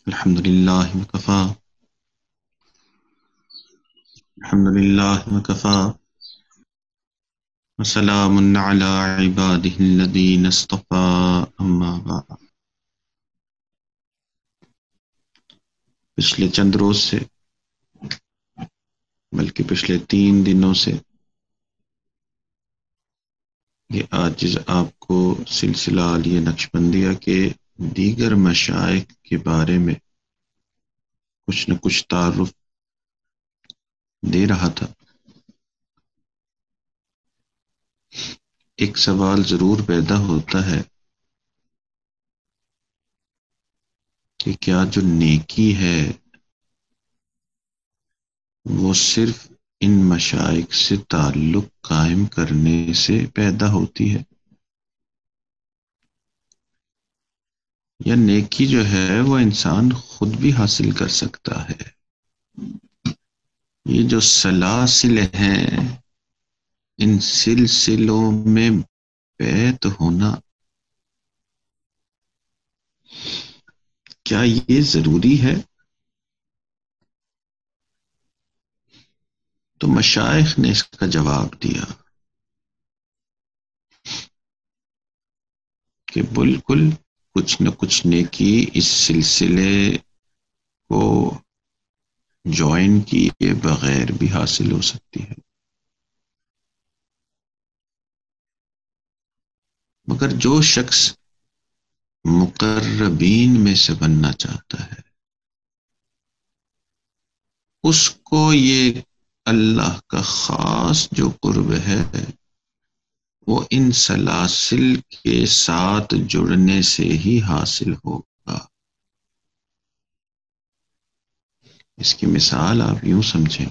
الحمد لله وكفى الحمد لله وكفى وسلام على عباده الذين اصطفى اما بعد. پچھلے چند روز سے بلکہ پچھلے 3 دنوں سے یہ آج آپ کو سلسلہ عالیہ نقشبندیہ کے دیگر مشائخ کے بارے میں کچھ نہ کچھ تعارف دے رہا تھا. ایک سوال ضرور پیدا ہوتا ہے کہ کیا جو نیکی ہے وہ صرف ان مشائخ سے تعلق قائم کرنے سے پیدا ہوتی ہے، یا نیکی جو ہے وہ انسان خود بھی حاصل کر سکتا ہے؟ یہ جو سلاسل ہیں، ان سلسلوں میں بیت ہونا، کیا یہ ضروری ہے؟ تو مشائخ نے اس کا جواب دیا کہ بالکل کچھ نہ کچھ نیکی اس سلسلے کو جوائن کیے بغیر بھی حاصل ہو سکتی ہے، مگر جو شخص مقربین میں سے بننا چاہتا ہے اس کو یہ اللہ کا خاص جو قرب ہے وہ ان سلاسل کے ساتھ جڑنے سے ہی حاصل ہوگا. اس کی مثال آپ یوں سمجھیں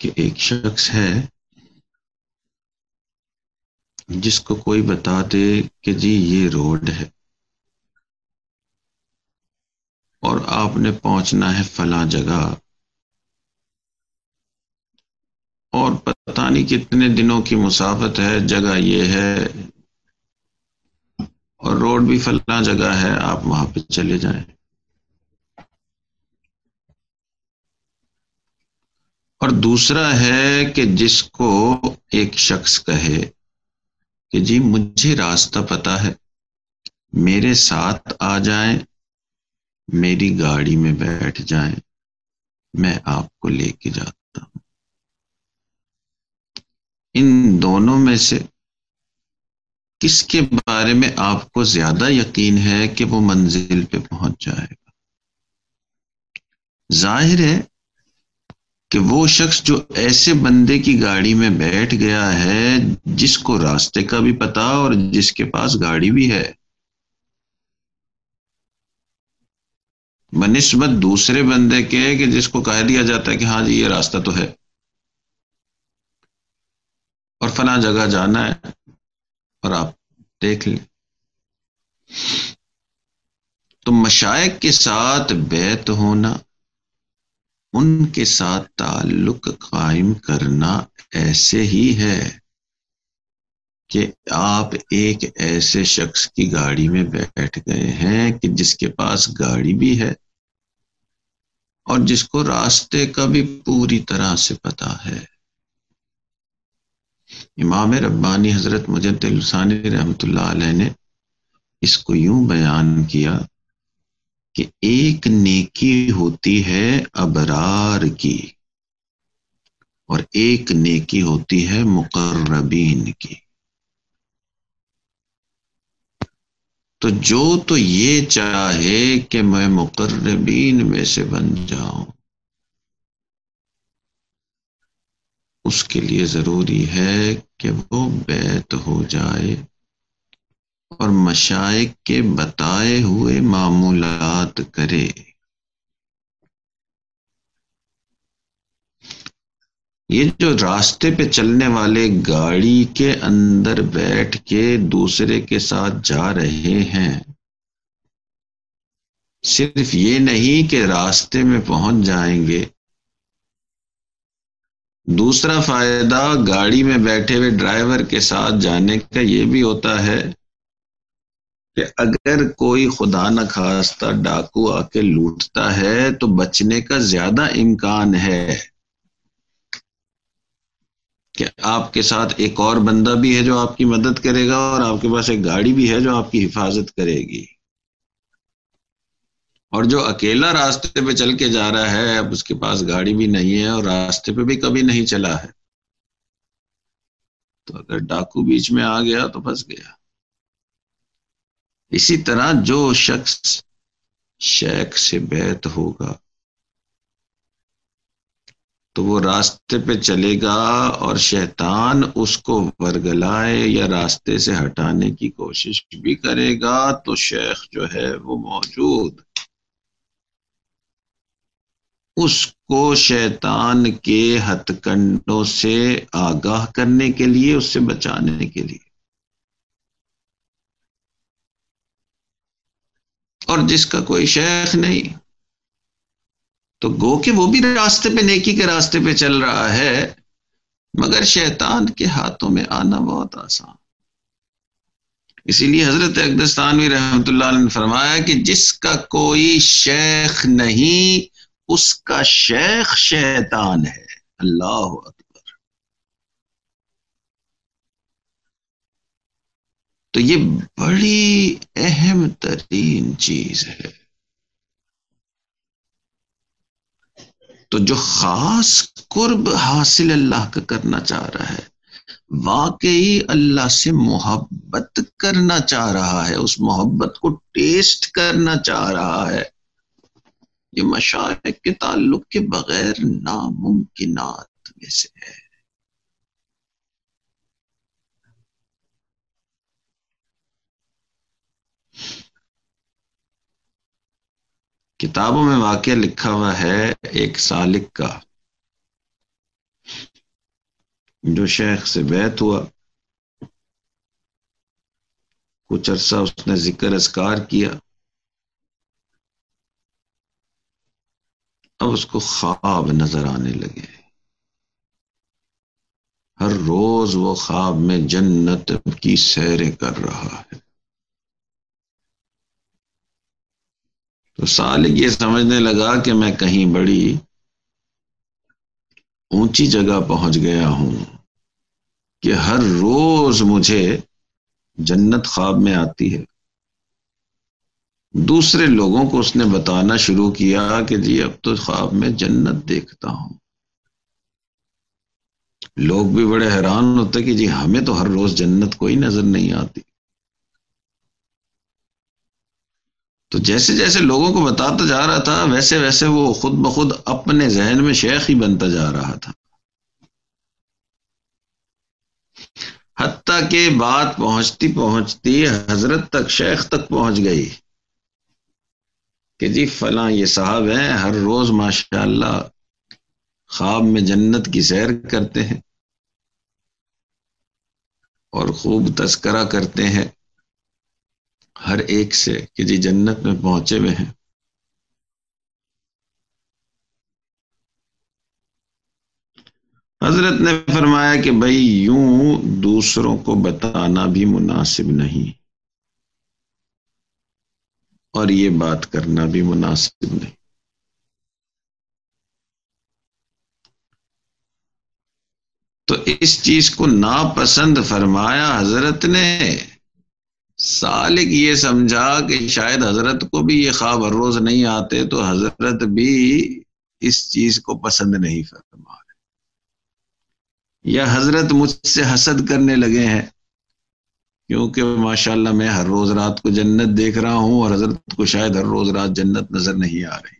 کہ ایک شخص ہے جس کو کوئی بتا دے کہ جی یہ روڈ ہے اور آپ نے پہنچنا ہے فلاں جگہ، اور پتہ نہیں کتنے دنوں کی مسافت ہے، جگہ یہ ہے اور روڈ بھی فلاں جگہ ہے، آپ وہاں پہ چلے جائیں. اور دوسرا ہے کہ جس کو ایک شخص کہے کہ جی مجھے راستہ پتہ ہے، میرے ساتھ آ جائیں، میری گاڑی میں بیٹھ جائیں، میں آپ کو لے کے جاتا ہوں. ان دونوں میں سے کس کے بارے میں آپ کو زیادہ یقین ہے کہ وہ منزل پہ پہنچ جائے گا؟ ظاہر ہے کہ وہ شخص جو ایسے بندے کی گاڑی میں بیٹھ گیا ہے جس کو راستے کا بھی پتہ اور جس کے پاس گاڑی بھی ہے، بنسبت دوسرے بندے کے کہ جس کو کہہ دیا جاتا ہے کہ ہاں جی یہ راستہ تو ہے اور فلاں جگہ جانا ہے اور آپ دیکھ لیں. تو مشائخ کے ساتھ بیعت ہونا، ان کے ساتھ تعلق قائم کرنا ایسے ہی ہے کہ آپ ایک ایسے شخص کی گاڑی میں بیٹھ گئے ہیں کہ جس کے پاس گاڑی بھی ہے اور جس کو راستے کا بھی پوری طرح سے پتہ ہے. امام ربانی حضرت مجدد الثانی رحمۃ اللہ علیہ نے اس کو یوں بیان کیا کہ ایک نیکی ہوتی ہے ابرار کی اور ایک نیکی ہوتی ہے مقربین کی. تو جو تو یہ چاہے کہ میں مقربین میں سے بن جاؤں، اس کے لیے ضروری ہے کہ وہ بیعت ہو جائے اور مشائخ کے بتائے ہوئے معمولات کرے. یہ جو راستے پہ چلنے والے گاڑی کے اندر بیٹھ کے دوسرے کے ساتھ جا رہے ہیں، صرف یہ نہیں کہ راستے میں پہنچ جائیں گے، دوسرا فائدہ گاڑی میں بیٹھے ہوئے ڈرائیور کے ساتھ جانے کا یہ بھی ہوتا ہے کہ اگر کوئی خدا نہ خواستہ ڈاکو آ کے لوٹتا ہے تو بچنے کا زیادہ امکان ہے کہ آپ کے ساتھ ایک اور بندہ بھی ہے جو آپ کی مدد کرے گا، اور آپ کے پاس ایک گاڑی بھی ہے جو آپ کی حفاظت کرے گی۔ اور جو اکیلا راستے پہ چل کے جا رہا ہے، اب اس کے پاس گاڑی بھی نہیں ہے اور راستے پہ بھی کبھی نہیں چلا ہے، تو اگر ڈاکو بیچ میں آ گیا تو پھنس گیا۔ اسی طرح جو شخص شیخ سے بیعت ہوگا تو وہ راستے پہ چلے گا اور شیطان اس کو ورگلائے یا راستے سے ہٹانے کی کوشش بھی کرے گا تو شیخ جو ہے وہ موجود، اس کو شیطان کے ہتھ کنڈوں سے آگاہ کرنے کے لیے، اس سے بچانے کے لیے۔ اور جس کا کوئی شیخ نہیں تو گو کہ وہ بھی راستے پہ، نیکی کے راستے پہ چل رہا ہے، مگر شیطان کے ہاتھوں میں آنا بہت آسان۔ اسی لیے حضرت اقدس تھانوی رحمۃ اللہ علیہ نے فرمایا کہ جس کا کوئی شیخ نہیں اس کا شیخ شیطان ہے۔ اللہ اکبر! تو یہ بڑی اہم ترین چیز ہے۔ تو جو خاص قرب حاصل اللہ کا کرنا چاہ رہا ہے، واقعی اللہ سے محبت کرنا چاہ رہا ہے، اس محبت کو ٹیسٹ کرنا چاہ رہا ہے، یہ مشائخ کے تعلق کے بغیر ناممکنات میں سے ہے۔ کتابوں میں واقعہ لکھا ہوا ہے ایک سالک کا، جو شیخ سے بیعت ہوا، کچھ عرصہ اس نے ذکر اذکار کیا، اب اس کو خواب نظر آنے لگے، ہر روز وہ خواب میں جنت کی سیریں کر رہا ہے۔ تو سالک یہ سمجھنے لگا کہ میں کہیں بڑی اونچی جگہ پہنچ گیا ہوں کہ ہر روز مجھے جنت خواب میں آتی ہے۔ دوسرے لوگوں کو اس نے بتانا شروع کیا کہ جی اب تو خواب میں جنت دیکھتا ہوں۔ لوگ بھی بڑے حیران ہوتے کہ جی ہمیں تو ہر روز جنت کوئی نظر نہیں آتی۔ تو جیسے جیسے لوگوں کو بتاتا جا رہا تھا ویسے ویسے وہ خود بخود اپنے ذہن میں شیخ ہی بنتا جا رہا تھا، حتیٰ کہ بات پہنچتی پہنچتی حضرت تک، شیخ تک پہنچ گئی کہ جی فلاں یہ صاحب ہیں، ہر روز ماشاءاللہ خواب میں جنت کی سیر کرتے ہیں اور خوب تذکرہ کرتے ہیں ہر ایک سے کہ جی جنت میں پہنچے ہوئے ہیں۔ حضرت نے فرمایا کہ بھائی یوں دوسروں کو بتانا بھی مناسب نہیں اور یہ بات کرنا بھی مناسب نہیں۔ تو اس چیز کو ناپسند فرمایا حضرت نے۔ سالک یہ سمجھا کہ شاید حضرت کو بھی یہ خواب ہر روز نہیں آتے، تو حضرت بھی اس چیز کو پسند نہیں فرما رہے، یا حضرت مجھ سے حسد کرنے لگے ہیں کیونکہ ماشاءاللہ میں ہر روز رات کو جنت دیکھ رہا ہوں اور حضرت کو شاید ہر روز رات جنت نظر نہیں آ رہی۔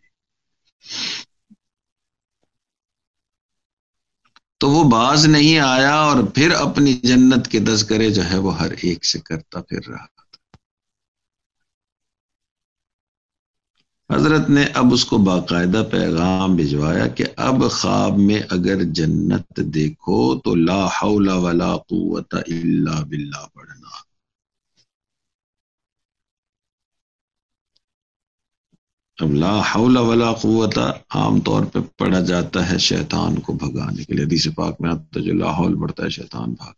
تو وہ باز نہیں آیا اور پھر اپنی جنت کے تذکرے جو ہے وہ ہر ایک سے کرتا پھر رہا۔ حضرت نے اب اس کو باقاعدہ پیغام بھجوایا کہ اب خواب میں اگر جنت دیکھو تو لا حول ولا قوت الا باللہ پڑھنا۔ اب لا حول ولا قوت عام طور پہ پڑھا جاتا ہے شیطان کو بھگانے کے لیے، حدیث پاک میں آتا ہے جو لا حول پڑھتا ہے شیطان بھاگ۔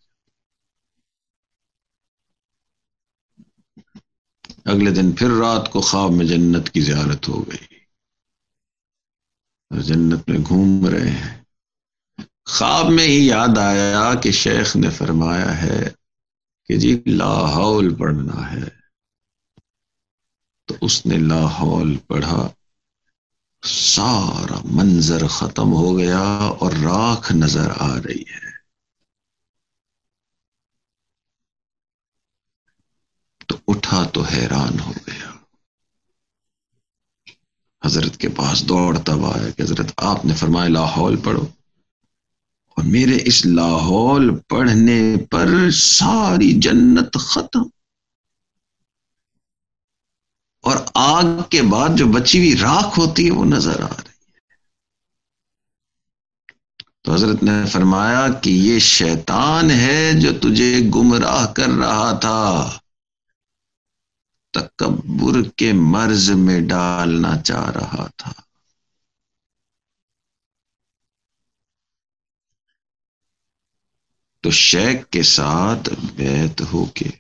اگلے دن پھر رات کو خواب میں جنت کی زیارت ہو گئی اور جنت میں گھوم رہے ہیں. خواب میں ہی یاد آیا کہ شیخ نے فرمایا ہے کہ جی لا حول پڑھنا ہے. تو اس نے لا حول پڑھا، سارا منظر ختم ہو گیا اور راکھ نظر آ رہی ہے. تو اٹھا تو حیران ہو گیا، حضرت کے پاس دوڑتا ہوا آیا کہ حضرت آپ نے فرمایا لا حول پڑھو، اور میرے اس لا حول پڑھنے پر ساری جنت ختم، اور آگ کے بعد جو بچی ہوئی راکھ ہوتی ہے وہ نظر آ رہی. تو حضرت نے فرمایا کہ یہ شیطان ہے جو تجھے گمراہ کر رہا تھا، تکبر کے مرض میں ڈالنا چاہ رہا تھا. تو شیخ کے ساتھ بیعت ہو کے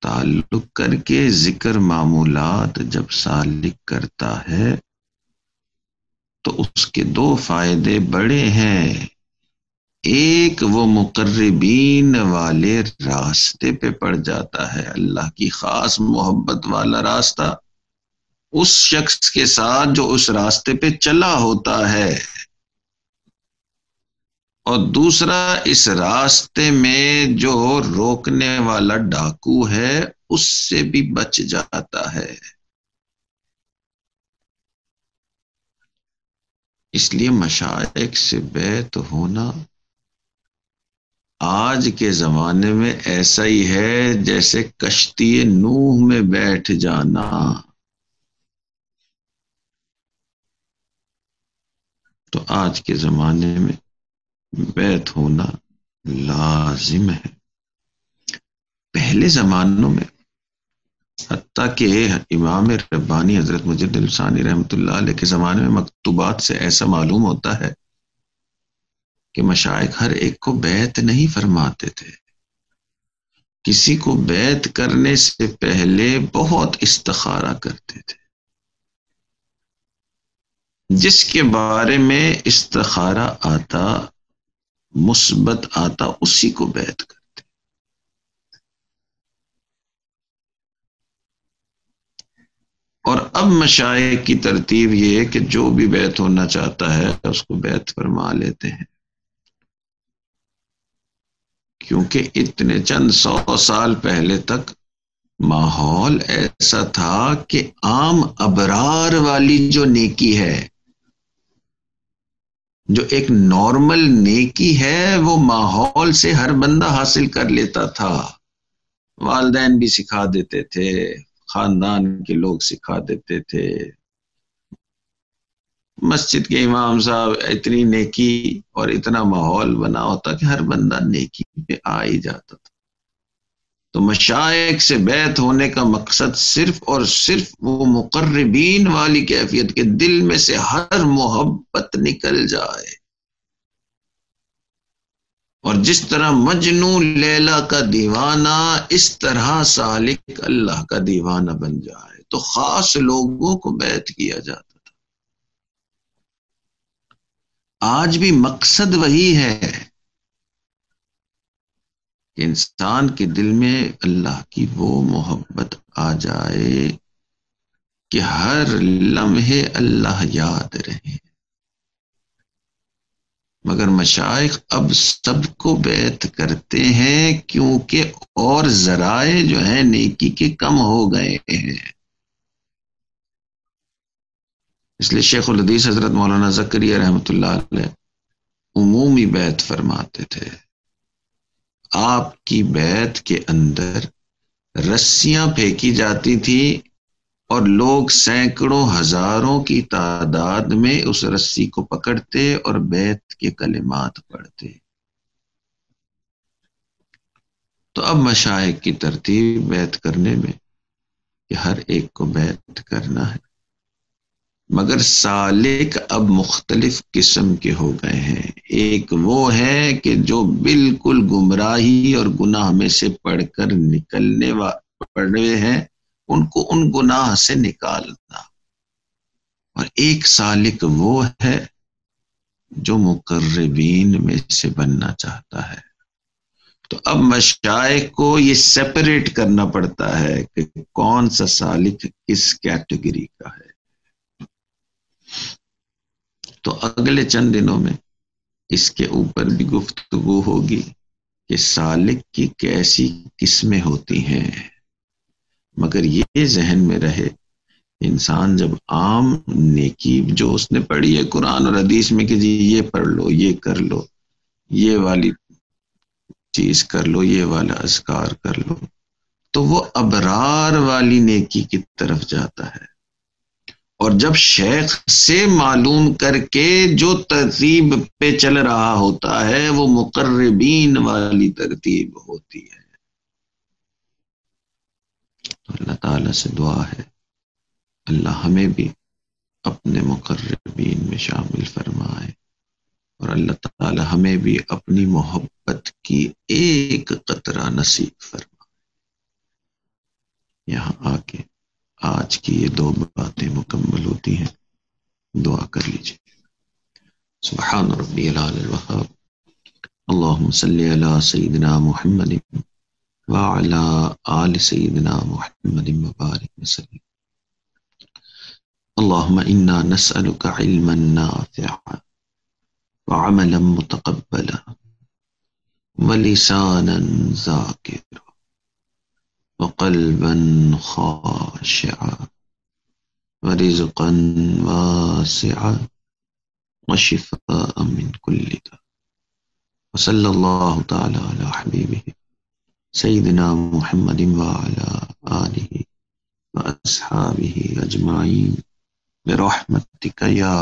تعلق کر کے ذکر معمولات جب سالک کرتا ہے تو اس کے دو فائدے بڑے ہیں. ایک، وہ مقربین والے راستے پہ پڑ جاتا ہے، اللہ کی خاص محبت والا راستہ اس شخص کے ساتھ جو اس راستے پہ چلا ہوتا ہے. اور دوسرا، اس راستے میں جو روکنے والا ڈاکو ہے اس سے بھی بچ جاتا ہے. اس لیے مشائخ سے بیعت ہونا آج کے زمانے میں ایسا ہی ہے جیسے کشتی نوح میں بیٹھ جانا. تو آج کے زمانے میں بیعت ہونا لازم ہے. پہلے زمانوں میں حتیٰ کہ امام ربانی حضرت مجد الثانی رحمۃ اللہ علیہ کے زمانے میں مکتوبات سے ایسا معلوم ہوتا ہے کہ مشائخ ہر ایک کو بیعت نہیں فرماتے تھے. کسی کو بیعت کرنے سے پہلے بہت استخارہ کرتے تھے. جس کے بارے میں استخارہ آتا، مثبت آتا، اسی کو بیعت کرتے. اور اب مشائخ کی ترتیب یہ ہے کہ جو بھی بیعت ہونا چاہتا ہے اس کو بیعت فرما لیتے ہیں، کیونکہ اتنے چند 100 سال پہلے تک ماحول ایسا تھا کہ عام ابرار والی جو نیکی ہے، جو ایک نارمل نیکی ہے، وہ ماحول سے ہر بندہ حاصل کر لیتا تھا. والدین بھی سکھا دیتے تھے، خاندان کے لوگ سکھا دیتے تھے، مسجد کے امام صاحب، اتنی نیکی اور اتنا ماحول بنا ہوتا کہ ہر بندہ نیکی پہ آ ہی جاتا تھا. تو مشائخ سے بیعت ہونے کا مقصد صرف اور صرف وہ مقربین والی کیفیت کے دل میں سے ہر محبت نکل جائے، اور جس طرح مجنو لیلا کا دیوانہ اس طرح سالک اللہ کا دیوانہ بن جائے. تو خاص لوگوں کو بیعت کیا جاتا. آج بھی مقصد وہی ہے کہ انسان کے دل میں اللہ کی وہ محبت آ جائے کہ ہر لمحے اللہ یاد رہے. مگر مشائخ اب سب کو بیعت کرتے ہیں کیونکہ اور ذرائع جو ہیں نیکی کے کم ہو گئے ہیں. اس لیے شیخ الحدیث حضرت مولانا زکریا رحمۃ اللہ علیہ عمومی بیعت فرماتے تھے. آپ کی بیعت کے اندر رسیاں پھینکی جاتی تھی اور لوگ سینکڑوں ہزاروں کی تعداد میں اس رسی کو پکڑتے اور بیعت کے کلمات پڑھتے. تو اب مشائخ کی ترتیب بیعت کرنے میں کہ ہر ایک کو بیعت کرنا ہے، مگر سالک اب مختلف قسم کے ہو گئے ہیں. ایک وہ ہے کہ جو بالکل گمراہی اور گناہ میں سے پڑھ کر پڑے ہیں ان کو ان گناہ سے نکالنا. اور ایک سالک وہ ہے جو مقربین میں سے بننا چاہتا ہے. تو اب مشائخ کو یہ سیپریٹ کرنا پڑتا ہے کہ کون سا سالک کس کیٹیگری کا ہے. تو اگلے چند دنوں میں اس کے اوپر بھی گفتگو ہوگی کہ سالک کی کیسی قسمیں ہوتی ہیں. مگر یہ ذہن میں رہے، انسان جب عام نیکی جو اس نے پڑھی ہے قرآن اور حدیث میں کہ جی یہ پڑھ لو، یہ کر لو، یہ والی چیز کر لو، یہ والا اذکار کر لو، تو وہ ابرار والی نیکی کی طرف جاتا ہے. اور جب شیخ سے معلوم کر کے جو ترتیب پہ چل رہا ہوتا ہے وہ مقربین والی ترتیب ہوتی ہے. تو اللہ تعالیٰ سے دعا ہے اللہ ہمیں بھی اپنے مقربین میں شامل فرمائے، اور اللہ تعالیٰ ہمیں بھی اپنی محبت کی ایک قطرہ نصیب فرمائے. یہاں آ کے آج کی یہ 2 باتیں مکمل ہوتی ہیں. دعا کر لیجیے. سبحان ربی العلی الوہاب، اللہم صلی علی سیدنا محمد وعلی آل سیدنا محمد وبارک وسلم. اللہم انا نسألک علما نافعا وعملا متقبلا ولسانا ذاکرا وقلبا خاشعا ورزقا واسعا وشفاء من كل داء. وصلی اللہ تعالی علی حبیبہ سیدنا محمد وعلی آلہ واصحابہ اجمعین برحمتک یا